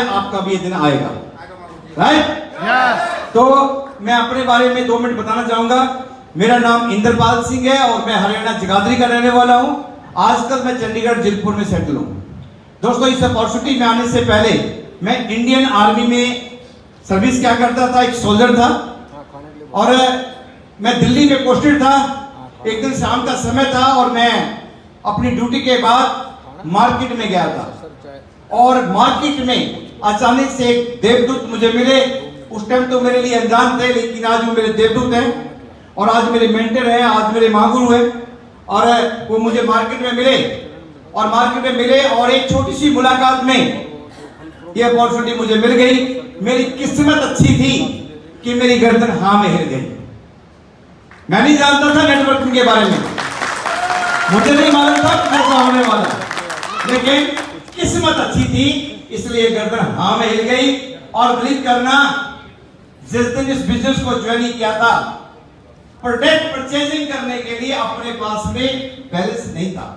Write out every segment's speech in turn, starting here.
आपका भी ये दिन आएगा, राइट? तो मैं अपने बारे में 2 मिनट बताना चाहूंगा। मेरा नाम इंद्रपाल सिंह है और मैं हरियाणा जगाधरी का रहने वाला हूं। आजकल मैं चंडीगढ़ जिलपुर में सेटल हूं। दोस्तों, इस अपॉर्चुनिटी में आने से पहले मैं इंडियन आर्मी में सर्विस क्या करता था, एक सोल्जर था और मैं दिल्ली में पोस्टेड था। एक दिन शाम का समय था और मैं अपनी ड्यूटी के बाद मार्केट में गया था और मार्केट में अचानक से एक देवदूत मुझे मिले। उस टाइम तो मेरे लिए अनजान थे, लेकिन आज वो मेरे देवदूत हैं और आज मेरे मेंटर हैं, आज मेरे महागुरु हैं। और वो मुझे मार्केट में मिले और एक छोटी सी मुलाकात में ये अपॉर्चुनिटी मुझे मिल गई। मेरी किस्मत अच्छी थी कि मेरी गर्दन हाँ में हिल गई। मैं नहीं जानता था नेटवर्किंग के बारे में, मुझे नहीं मालूम था कैसा होने वाला, लेकिन किस्मत अच्छी थी इसलिए गर्दन हाँ में हिल गई। और बिलीव करना, जिस दिन इस बिजनेस को ज्वाइन किया था, प्रोडक्ट परचेजिंग करने के लिए अपने पास में बैलेंस नहीं था,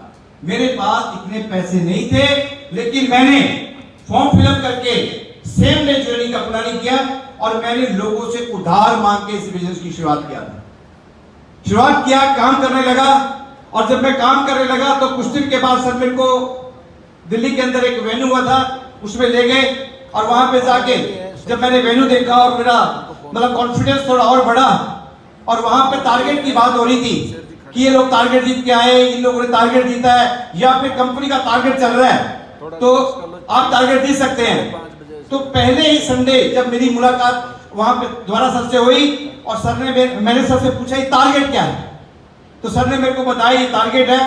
मेरे पास इतने पैसे नहीं थे, लेकिन मैंने फॉर्म फिलअप करके सेम डे ज्वाइनिंग का प्लानिंग किया और मैंने लोगों से उधार मांग के इस बिजनेस की शुरुआत किया। काम करने लगा और जब मैं काम करने लगा तो कुछ दिन के बाद सर मेरे को दिल्ली के अंदर एक वेन्यू हुआ था, उसमें ले गए और वहां पे जाके जब मैंने वेन्यू देखा और मेरा मतलब कॉन्फिडेंस थोड़ा और बढ़ा और वहां पे टारगेट की बात हो रही थी कि ये लोग टारगेट जीत के आए, इन लोगों ने टारगेट जीता है या फिर कंपनी का टारगेट चल रहा है तो आप टारगेट जीत सकते हैं। तो पहले ही संडे जब मेरी मुलाकात वहां पे दोबारा सर से हुई और सर ने मैंने सर से पूछा ये टारगेट क्या है, तो सर ने मेरे को बताया ये टारगेट है।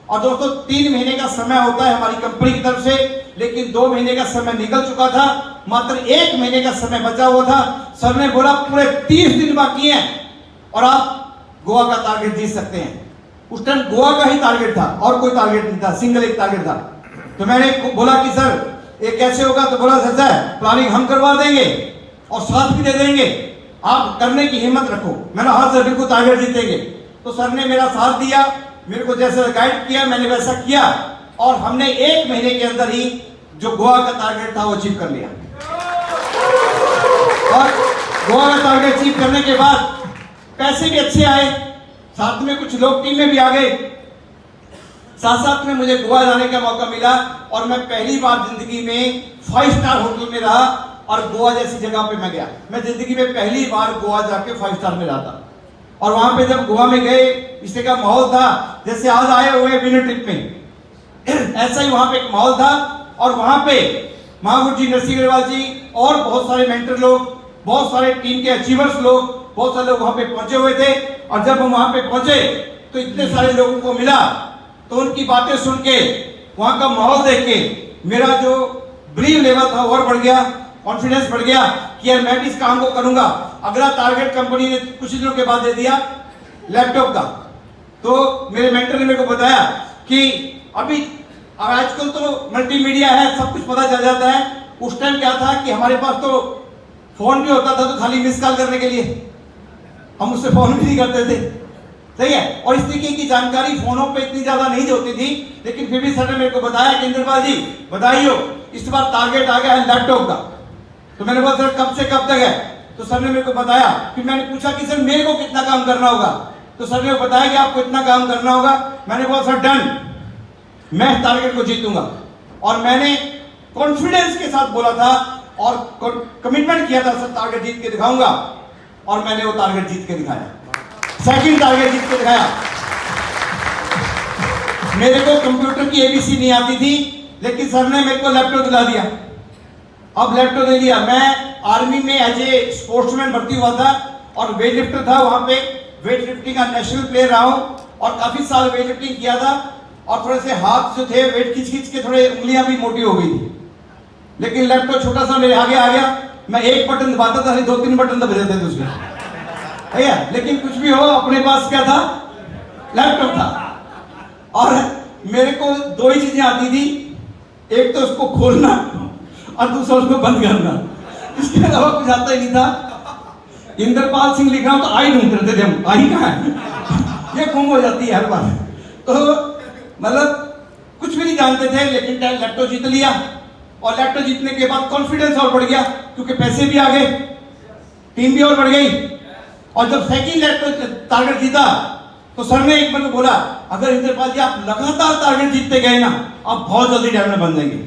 और दोस्तों 3 महीने का समय होता है हमारी कंपनी की तरफ से, लेकिन 2 महीने का समय निकल चुका था, मात्र 1 महीने का समय बचा हुआ था। सर ने बोला पूरे 30 दिन बाकी हैं और आप गोवा का टारगेट जीत सकते हैं। उस टाइम गोवा का ही टारगेट था और कोई टारगेट नहीं था, सिंगल एक टारगेट था। तो मैंने बोला कि सर ये कैसे होगा, तो बोला सर प्लानिंग हम करवा देंगे और साथ भी दे देंगे, आप करने की हिम्मत रखो। मैंने हाँ सर बिल्कुल टारगेट जीतेंगे। तो सर ने मेरा साथ दिया, मेरे को जैसे गाइड किया मैंने वैसा किया और हमने 1 महीने के अंदर ही जो गोवा का टारगेट था वो अचीव कर लिया। और गोवा का टारगेट अचीव करने के बाद पैसे भी अच्छे आए, साथ में कुछ लोग टीम में भी आ गए, साथ में मुझे गोवा जाने का मौका मिला और मैं पहली बार जिंदगी में 5 स्टार होटल में रहा और गोवा जैसी जगह पे मैं गया। मैं जिंदगी में पहली बार गोवा जाके 5 स्टार में रहा था और वहां पे जब गोवा में गए इस तरह का माहौल था जैसे आज आए हुए विनर ट्रिप में, ऐसा ही वहां पे एक माहौल था। और वहां पे महागुरु जी, नरसिंह अग्रवाल जी और बहुत सारे मेंटर लोग, बहुत सारे टीम के अचीवर्स लोग, बहुत सारे लोग वहां पे पहुंचे हुए थे। और जब हम वहां पे पहुंचे तो इतने सारे लोगों को मिला तो उनकी बातें सुन के, वहां का माहौल देख के मेरा जो बिलीव लेवल था और बढ़ गया, कॉन्फिडेंस बढ़ गया कि यार मैं भी इस काम को करूंगा। अगला टारगेट कंपनी ने कुछ दिनों के बाद दे दिया लैपटॉप का। तो मेरे मेंटर ने मेरे को बताया कि अभी आजकल तो मल्टीमीडिया है, सब कुछ पता चल जाता है। उस टाइम क्या था कि हमारे पास तो फोन भी होता था तो खाली मिस कॉल करने के लिए, हम उससे फोन भी नहीं करते थे, सही है। और इस तरीके की जानकारी फोनों पे इतनी ज्यादा नहीं होती थी, लेकिन फिर भी सर ने मेरे को बताया कि इंद्रपाल जी बताइए इस बार टारगेट आ गया है लैपटॉप का। तो मैंने बोला सर कब से कब तक है, तो सर ने मेरे को बताया। फिर मैंने पूछा कि सर मेरे को कितना काम करना होगा, तो सर ने बताया कि आपको इतना काम करना होगा। मैंने बोला सर डन, मैं टारगेट को जीतूंगा। और मैंने कॉन्फिडेंस के साथ बोला था और कमिटमेंट किया था सर टारगेट जीत के दिखाऊंगा, और मैंने वो टारगेट जीत के दिखाया, सेकंड टारगेट जीत के दिखाया। मेरे को कंप्यूटर की एबीसी नहीं आती थी, लेकिन सर ने मेरे को लैपटॉप दिला दिया। अब लैपटॉप दे दिया। मैं आर्मी में एज ए स्पोर्ट्समैन भर्ती हुआ था और वेट लिफ्टर था, वहां पे वेट लिफ्टिंग का नेशनल प्लेयर रहा हूं और काफी साल वेट लिफ्टिंग किया था। और थोड़े से हाथ जो थे वेट खींच खींच के थोड़े उंगलियां भी मोटी हो गई थी, लेकिन लैपटॉप छोटा सा मेरे आगे आ गया। मैं एक बटन दबाता था, 2-3 बटन दबे देते थे उसमें, ठीक है। लेकिन कुछ भी हो, अपने पास क्या था, लैपटॉप था। और मेरे को 2 ही चीजें आती थी, एक तो उसको खोलना और दूसरा उसको बंद करना, इसके अलावा कुछ आता ही नहीं था। इंद्रपाल सिंह लिख रहा हूं तो आई ढूंढते थे हम, आई कहां है, ये गुम हो जाती है हर बार। तो मतलब कुछ भी नहीं जानते थे, लेकिन लैपटॉप जीत लिया और लैपटॉप जीतने के बाद कॉन्फिडेंस और बढ़ गया, क्योंकि पैसे भी आ गए, टीम भी और बढ़ गई। और जब सेकंड लैपटॉप टारगेट जीता तो सर ने एक बार बोला, अगर इंद्रपाल जी आप लगातार टारगेट जीतते गए ना, आप बहुत जल्दी डायमंड बन जाएंगे।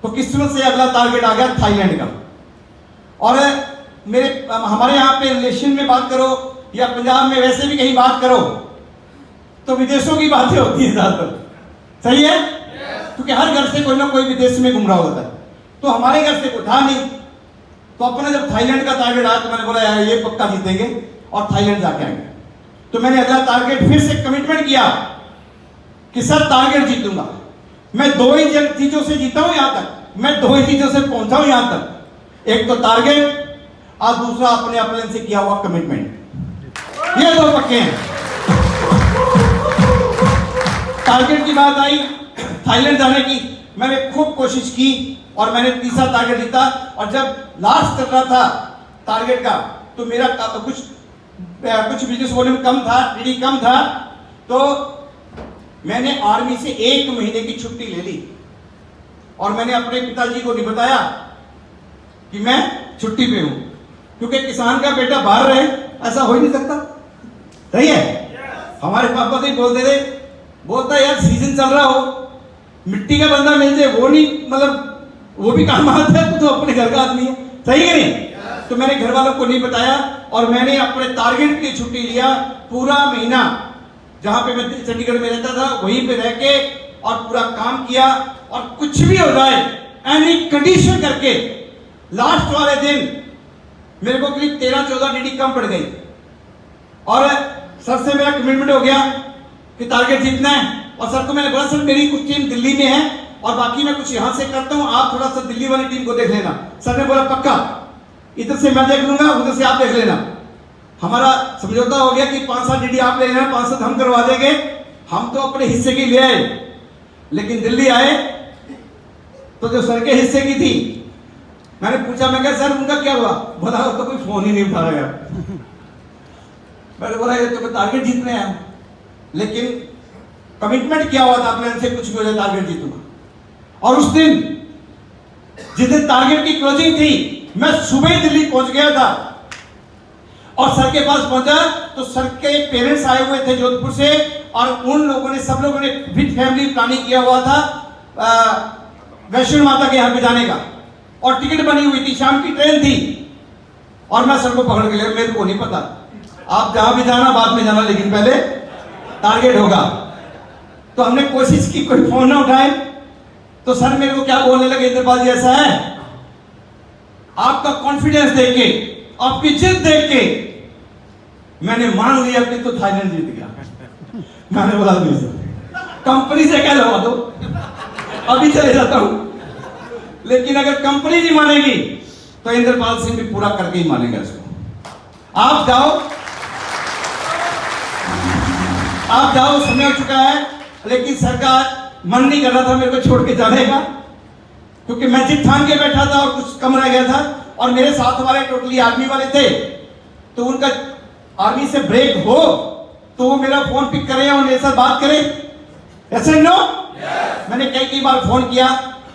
तो किस्मत से अगला टारगेट आ गया थाईलैंड का। और हमारे यहाँ पे रिलेशन में बात करो या पंजाब में वैसे भी कहीं बात करो तो विदेशों की बातें होती है ज्यादातर, सही है? क्योंकि हर घर से कोई ना कोई विदेश में घूम रहा होता है। तो हमारे घर से कोई था नहीं, तो अपने जब थाईलैंड का टारगेट आया तो मैंने बोला यार ये पक्का जीतेंगे और थाईलैंड जाके आएंगे। तो मैंने अगला टारगेट फिर से कमिटमेंट किया कि सर टारगेट जीतूंगा। मैं 2 ही चीजों से जीता हूं यहां तक, मैं 2 ही चीजों से पहुंचा हूं यहां तक, एक तो टारगेट और दूसरा अपने अपने से किया हुआ कमिटमेंट। ये 2 पक्के हैं। टारगेट की बात आई थाईलैंड जाने की, मैंने खूब कोशिश की और मैंने तीसरा टारगेट जीता। और जब लास्ट कर रहा था टारगेट का तो मेरा कुछ बिजनेस वॉल्यूम कम था, रीडी कम था, तो मैंने आर्मी से 1 महीने की छुट्टी ले ली और मैंने अपने पिताजी को नहीं बताया कि मैं छुट्टी पे हूं, क्योंकि किसान का बेटा बाहर रहे ऐसा हो ही नहीं सकता, सही है? हमारे पापा तो ही बोलते थे, बोलता यार सीजन चल रहा हो, मिट्टी का बंदा मिल जाए वो नहीं, मतलब वो भी काम आता है, तो अपने घर का आदमी है, सही है नहीं? तो मैंने घर वालों को नहीं बताया और मैंने अपने टारगेट की छुट्टी लिया पूरा महीना, जहां पे मैं चंडीगढ़ में रहता था वहीं पे रह के और पूरा काम किया। और कुछ भी हो जाए एनी कंडीशन करके लास्ट वाले दिन मेरे को करीब 13-14 डीडी कम पड़ गई और सर से मेरा कमिटमेंट हो गया कि टारगेट जीतना है। और सर को मैंने बोला सर मेरी कुछ टीम दिल्ली में है और बाकी मैं कुछ यहां से करता हूं, आप थोड़ा सा दिल्ली वाली टीम को देख लेना। सर ने बोला पक्का, इधर से मैं देख लूंगा, उधर से आप देख लेना। हमारा समझौता हो गया कि 5-7 डीडी आप ले लेना, 5-7 हम करवा देंगे। हम तो अपने हिस्से की ले आए, लेकिन दिल्ली आए तो जो सर के हिस्से की थी, मैंने पूछा, मैं कहा सर उनका क्या हुआ? बोला तो कोई फोन ही नहीं उठा रहा यार। मैंने बोला ये तो टारगेट जीतने हैं, लेकिन कमिटमेंट किया हुआ था अपने से, कुछ भी हो जाए टारगेट जीतूंगा। और उस दिन जिस दिन टारगेट की क्लोजिंग थी, मैं सुबह दिल्ली पहुंच गया था और सर के पास पहुंचा तो सर के पेरेंट्स आए हुए थे जोधपुर से और उन लोगों ने, सब लोगों ने विद फैमिली प्लानिंग किया हुआ था वैष्णो माता के यहाँ पे जाने का और टिकट बनी हुई थी, शाम की ट्रेन थी। और मैं सर को पकड़ के लिया, मेरे को नहीं पता, आप जहां भी जाना बाद में जाना, लेकिन पहले टारगेट होगा। तो हमने कोशिश की, कोई फोन ना उठाए, तो सर मेरे को क्या बोलने लगे, इंद्रपाल जी ऐसा है, आपका कॉन्फिडेंस देख के, आपकी जिद देख के मैंने मान लिया कि तो थाईलैंड जीत गया। मैंने बोला नहीं सर, कंपनी से कह लगा दो, अभी चले जाता हूं, लेकिन अगर कंपनी नहीं मानेगी तो इंद्रपाल सिंह भी पूरा करके ही मानेगा इसको। आप जाओ, समय हो चुका है। लेकिन सरकार मन नहीं कर रहा था मेरे को छोड़ के जाने का, क्योंकि मैं जिद ठान के बैठा था और कुछ कम रह गया था और मेरे साथ वाले टोटली आर्मी वाले थे, तो उनका आर्मी से ब्रेक हो तो वो मेरा फोन पिक करें और मेरे साथ बात करें, ऐसे नो। मैंने कई बार फोन किया,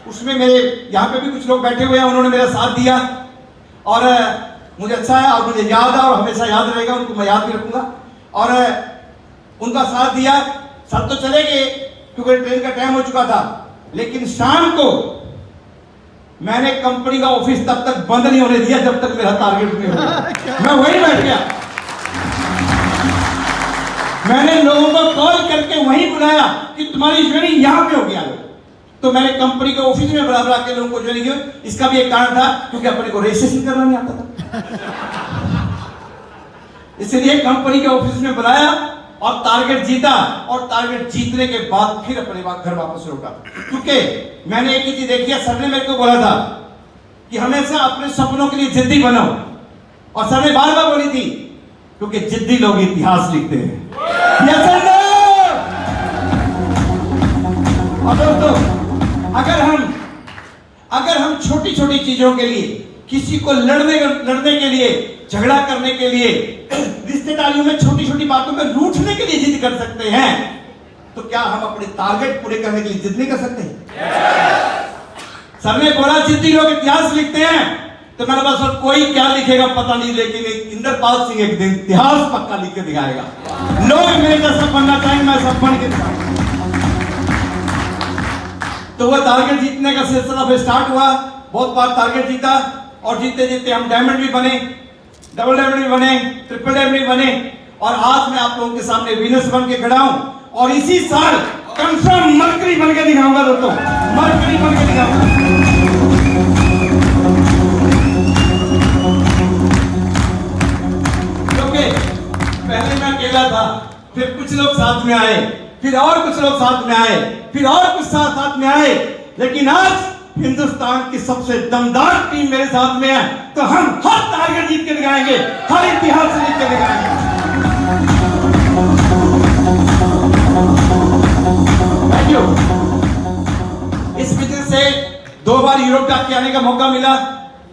उसमें मेरे यहाँ पे भी कुछ लोग बैठे हुए हैं, उन्होंने मेरा साथ दिया और मुझे अच्छा है और मुझे याद है और हमेशा याद रहेगा, उनको मैं याद भी रखूंगा। और उनका साथ दिया। सर तो चले गए क्योंकि ट्रेन का टाइम हो चुका था, लेकिन शाम को मैंने कंपनी का ऑफिस तब तक बंद नहीं होने दिया जब तक मेरा टारगेट नहीं होगा। मैं वहीं बैठ गया, मैंने लोगों को कॉल करके वहीं बुलाया कि तुम्हारी ज्वाइनिंग यहां पे हो गया। तो मैंने कंपनी के ऑफिस में बुला बुला के लोगों को ज्वाइनिंग की। इसका भी एक कारण था, क्योंकि अपने को रजिस्ट्रेशन करना नहीं आता था, इसलिए कंपनी के ऑफिस में बुलाया और टारगेट जीता। और टारगेट जीतने के बाद फिर अपने घर वापस लौटा, क्योंकि मैंने एक ही चीज देखी है, सर ने मेरे को बोला था कि हमेशा अपने सपनों के लिए जिद्दी बनो, और सर ने बार बार बोली थी, क्योंकि जिद्दी लोग इतिहास लिखते हैं। और दोस्तों, अगर हम छोटी छोटी चीजों के लिए, किसी को लड़ने के लिए, झगड़ा करने के लिए, रिश्तेदारियों में छोटी छोटी बातों में रूठने के लिए जिद कर सकते हैं, तो क्या हम अपने टारगेट पूरे करने के लिए जिद नहीं कर सकते? सर ने बोला जितनी लोग इतिहास लिखते हैं, तो मैंने बोला सर कोई क्या लिखेगा पता नहीं, लेकिन इंद्रपाल सिंह एक दिन इतिहास पक्का लिख के दिखाएगा। लोग मेरे जैसा बनना चाहेंगे, मैं सब बन के दिखाऊंगा। तो वो टारगेट जीतने का सिलसिला फिर स्टार्ट हुआ, बहुत बार टारगेट जीता, और जीते जीते हम डायमंड भी बने, डबल डायमंड भी बने, ट्रिपल डायमंड भी बने, और आज मैं आप लोगों के सामने वीनस बन के खड़ा हूं, और इसी साल कंफर्म मरकरी बन के दिखाऊंगा दोस्तों, मरकरी बन के दिखाऊंगा। क्योंकि पहले मैं अकेला था, फिर कुछ लोग साथ में आए, फिर और कुछ लोग साथ में आए, फिर और कुछ साथ में आए, लेकिन आज हिंदुस्तान की सबसे दमदार टीम मेरे साथ में है, तो हम हर टारगेट जीत के दिखाएंगे, हर इतिहास से जीत के दिखाएंगे। Thank you. इस बिजनेस से 2 बार यूरोप जाके आने का मौका मिला,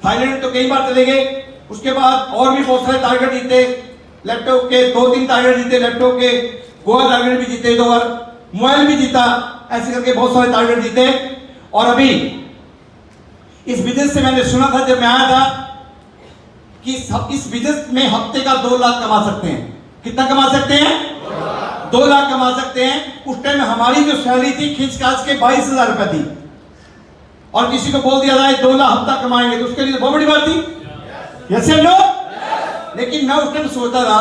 थाईलैंड तो कई बार चले गए, उसके बाद और भी बहुत सारे टारगेट जीते, लैपटॉप के 2-3 टारगेट जीते, लैपटॉप के गोवा टारगेट भी जीते 2 बार, मोबाइल भी जीता, ऐसे करके बहुत सारे टारगेट जीते। और अभी इस बिजनेस से मैंने सुना था जब मैं आया था कि इस बिजनेस में हफ्ते का 2 लाख कमा सकते हैं। कितना कमा सकते हैं? 2 लाख कमा सकते हैं। उस टाइम हमारी जो सैलरी थी खींच खाच के 22,000 रुपए थी, और किसी को बोल दिया जाए 2 लाख हफ्ता कमाएंगे तो उसके लिए बहुत बड़ी बात थी, यस या नो? लेकिन मैं उस टाइम सोचता था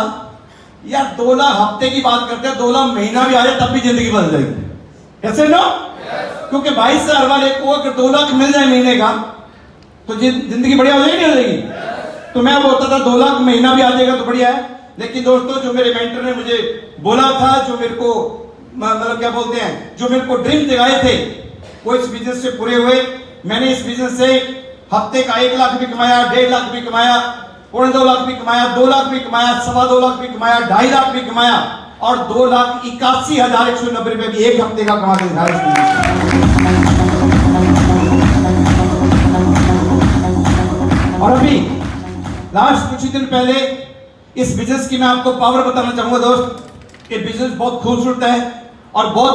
यार 2 लाख हफ्ते की बात करते हैं, 2 लाख महीना भी आ जाए तब भी जिंदगी बदल जाएगी, यस या नो? क्योंकि 22,000 वाले को अगर 2 लाख मिल जाए महीने का तो जिंदगी बढ़िया हो जाएगी, नहीं हो जाएगी? तो मैं बोलता था 2 लाख महीना भी आ जाएगा तो बढ़िया है। लेकिन दोस्तों जो मेरे मेंटर ने मुझे बोला था, जो मेरे को मतलब क्या बोलते हैं, जो मेरे को ड्रीम दिखाए थे, वो इस बिजनेस से पूरे हुए। मैंने इस बिजनेस से हफ्ते का 1 लाख भी कमाया, 1.5 लाख भी कमाया, 2.25 लाख भी कमाया, 2 लाख भी कमाया, 2.25 लाख भी कमाया, 2.5 लाख भी कमाया, और 2,81,190 रुपए भी एक हफ्ते का कमा के दिखाया। और अभी लास्ट कुछ ही दिन पहले इस बिजनेस की मैं आपको पावर बताना चाहूंगा दोस्त, कि बिजनेस बहुत खूबसूरत है और बहुत